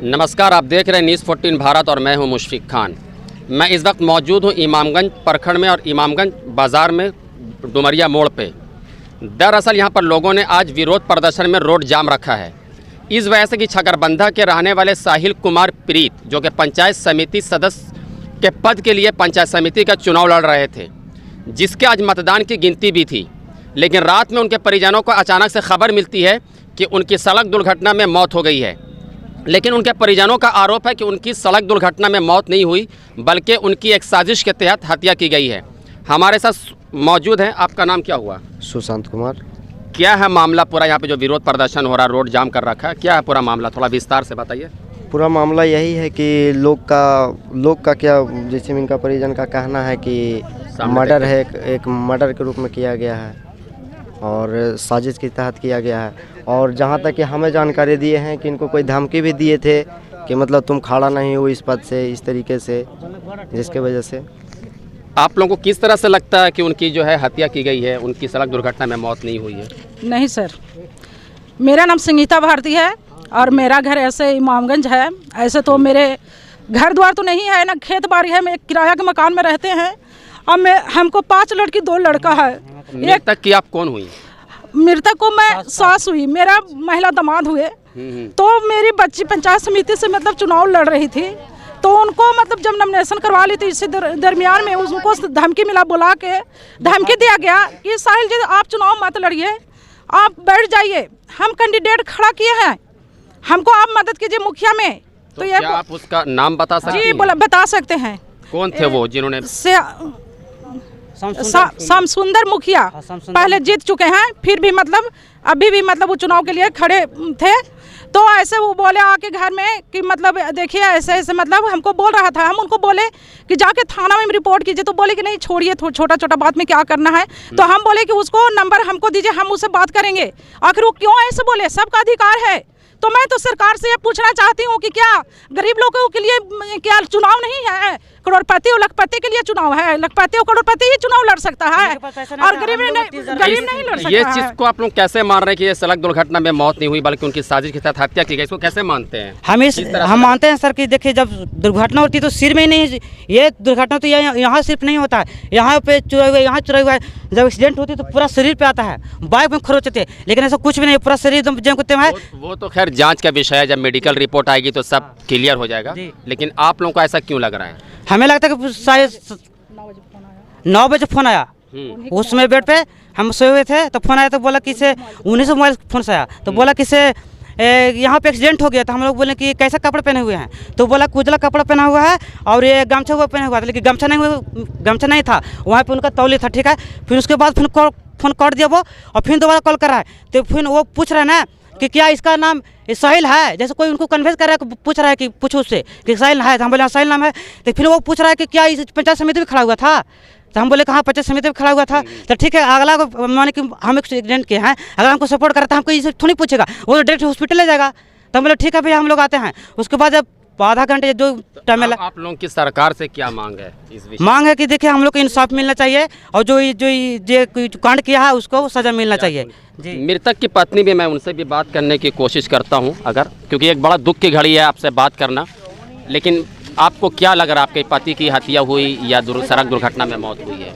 नमस्कार, आप देख रहे हैं न्यूज़ 14 भारत और मैं हूं मुशफिक खान। मैं इस वक्त मौजूद हूं इमामगंज प्रखंड में और इमामगंज बाज़ार में डुमरिया मोड़ पे। दरअसल यहां पर लोगों ने आज विरोध प्रदर्शन में रोड जाम रखा है इस वजह से कि छगरबंधा के रहने वाले साहिल कुमार प्रीत, जो कि पंचायत समिति सदस्य के पद के लिए पंचायत समिति का चुनाव लड़ रहे थे, जिसके आज मतदान की गिनती भी थी। लेकिन रात में उनके परिजनों को अचानक से खबर मिलती है कि उनकी सड़क दुर्घटना में मौत हो गई है। लेकिन उनके परिजनों का आरोप है कि उनकी सड़क दुर्घटना में मौत नहीं हुई, बल्कि उनकी एक साजिश के तहत हत्या की गई है। हमारे साथ मौजूद हैं। आपका नाम क्या हुआ? सुशांत कुमार। क्या है मामला पूरा? यहाँ पे जो विरोध प्रदर्शन हो रहा है, रोड जाम कर रखा है, क्या है पूरा मामला? थोड़ा विस्तार से बताइए। पूरा मामला यही है कि लोग का क्या, जैसे इनका परिजन का कहना है कि मर्डर है, एक मर्डर के रूप में किया गया है और साजिश के तहत किया गया है। और जहाँ तक कि हमें जानकारी दिए हैं कि इनको कोई धमकी भी दिए थे कि मतलब तुम खड़ा नहीं हो इस पद से, इस तरीके से, जिसके वजह से। आप लोगों को किस तरह से लगता है कि उनकी जो है हत्या की गई है, उनकी सड़क दुर्घटना में मौत नहीं हुई है? नहीं सर, मेरा नाम संगीता भारती है और मेरा घर ऐसे इमामगंज है। ऐसे तो मेरे घर द्वार तो नहीं है ना, खेत बाड़ी है। मैं एक किराया के मकान में रहते हैं और हमको 5 लड़की 2 लड़का है। मृतक की आप कौन हुई? मृतक को मैं सास हुई, मेरा महिला दामाद हुए। तो मेरी बच्ची पंचायत समिति से मतलब चुनाव लड़ रही थी, तो उनको मतलब जब नॉमिनेशन करवा ली थी, इसी दरमियान में उनको धमकी मिला, बुला के धमकी दिया गया कि साहिल जी आप चुनाव मत लड़िए, आप बैठ जाइए, हम कैंडिडेट खड़ा किए हैं, हमको आप मदद कीजिए मुखिया में। तो ये क्या आप उसका नाम बता सकते हैं? जी बता सकते हैं। कौन थे वो जिन्होंने? श्याम सुंदर मुखिया पहले जीत चुके हैं, फिर भी मतलब अभी भी मतलब वो चुनाव के लिए खड़े थे। तो ऐसे वो बोले आके घर में कि मतलब देखिए ऐसे ऐसे मतलब हमको बोल रहा था। हम उनको बोले कि जाके थाना में रिपोर्ट कीजिए, तो बोले कि नहीं छोड़िए, छोटा छोटा बात में क्या करना है। तो हम बोले कि उसको नंबर हमको दीजिए, हम उससे बात करेंगे। आखिर वो क्यों ऐसे बोले? सबका अधिकार है। तो मैं तो सरकार से ये पूछना चाहती हूँ कि क्या गरीब लोगों के लिए क्या चुनाव नहीं है? करोड़पति और लखपति के लिए चुनाव है। लखपति और करोड़पति ही चुनाव लड़ सकता है और गरीब नहीं लड़ सकता। ये चीज को आप लोग कैसे मान रहे हैं कि ये सड़क दुर्घटना में मौत नहीं हुई बल्कि उनकी साजिश के तहत हत्या की गई? इसको कैसे मानते हैं? हम मानते हैं सर कि देखिए, जब दुर्घटना होती है तो सिर में नहीं, ये दुर्घटना तो यहाँ सिर्फ नहीं होता है, यहाँ पे चुरा हुआ, यहाँ चुरा हुआ है। जब एक्सीडेंट होती है तो पूरा शरीर पे आता है, बाइक में खरोच होते हैं, लेकिन ऐसा कुछ भी नहीं, पूरा शरीर एकदम है। वो तो खैर जांच का विषय है, जब मेडिकल रिपोर्ट आएगी तो सब क्लियर हो जाएगा। लेकिन आप लोगों को ऐसा क्यों लग रहा है? हमें लगता है कि शायद 9 बजे फोन आया, उस समय बेड पे हम सोए हुए थे, तो फोन आया तो बोला कि इसे 19 मोबाइल फोन से आया, तो बोला कि इसे यहाँ पे एक्सीडेंट हो गया। तो हम लोग बोले कि कैसा कपड़ा पहने हुए हैं? तो बोला उजला कपड़ा पहना हुआ है और ये गमछा हुआ पहना हुआ था, लेकिन गमछा नहीं था, वहाँ पे उनका तौलिया था। ठीक है, फिर उसके बाद फोन काट दिया वो, और फिर दोबारा कॉल कर रहा है। तो फिर वो पूछ रहा है ना कि क्या इसका नाम साहिल है, जैसे कोई उनको कन्वेंस कर रहा है, पूछ रहा है कि पूछो उससे कि साहिल है। तो हम बोले साहिल नाम है। तो फिर वो पूछ रहा है कि क्या इस पंचायत समिति में खड़ा हुआ था? तो हम बोले कहाँ पंचायत समिति में खड़ा हुआ था। तो ठीक है, अगला को माने कि हम एक्सीडेंट किए हैं, अगर हमको सपोर्ट करता है हमको इसे थोड़ी पूछेगा, वो डायरेक्ट हॉस्पिटल ले जाएगा। तो हम बोले ठीक है भैया, हम लोग आते हैं। उसके बाद जब आधा घंटे जो टाइम मिला। आप लोगों की सरकार से क्या मांग है इस विषय? मांग है कि देखिए हम लोग को इंसाफ मिलना चाहिए और जो कांड किया है उसको सजा मिलना चाहिए। मृतक की पत्नी भी, मैं उनसे भी बात करने की कोशिश करता हूं, अगर, क्योंकि एक बड़ा दुख की घड़ी है आपसे बात करना। लेकिन आपको क्या लग रहा है, आपके पति की हत्या हुई या सड़क दुर्घटना में मौत हुई है?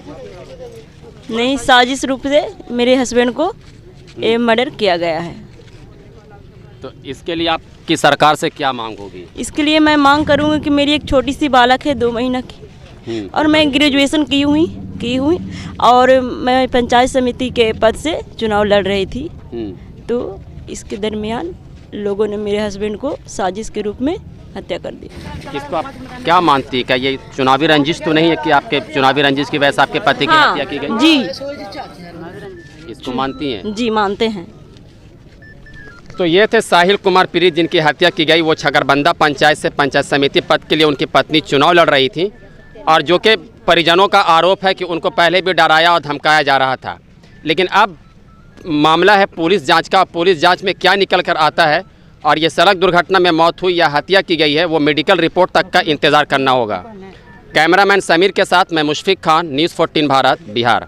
नहीं, साजिश रूप से मेरे हस्बैंड को ये मर्डर किया गया है। तो इसके लिए आपकी सरकार से क्या मांग होगी? इसके लिए मैं मांग करूँगी कि मेरी एक छोटी सी बालक है 2 महीना की, और मैं ग्रेजुएशन की हुई और मैं पंचायत समिति के पद से चुनाव लड़ रही थी। तो इसके दरमियान लोगों ने मेरे हस्बैंड को साजिश के रूप में हत्या कर दी। इसको आप क्या मानती है? क्या ये चुनावी रंजिश तो नहीं है कि आपके चुनावी रंजिश की वजह से आपके पति की हत्या की गई? जी, इसको मानती हैं? जी मानते हैं। तो ये थे साहिल कुमार प्रीत, जिनकी हत्या की गई। वो छगरबंधा पंचायत से पंचायत समिति पद के लिए उनकी पत्नी चुनाव लड़ रही थी, और जो कि परिजनों का आरोप है कि उनको पहले भी डराया और धमकाया जा रहा था। लेकिन अब मामला है पुलिस जांच का। पुलिस जांच में क्या निकल कर आता है और ये सड़क दुर्घटना में मौत हुई या हत्या की गई है, वो मेडिकल रिपोर्ट तक का इंतज़ार करना होगा। कैमरामैन समीर के साथ मैं मुशफिक खान, न्यूज़ 14 भारत, बिहार।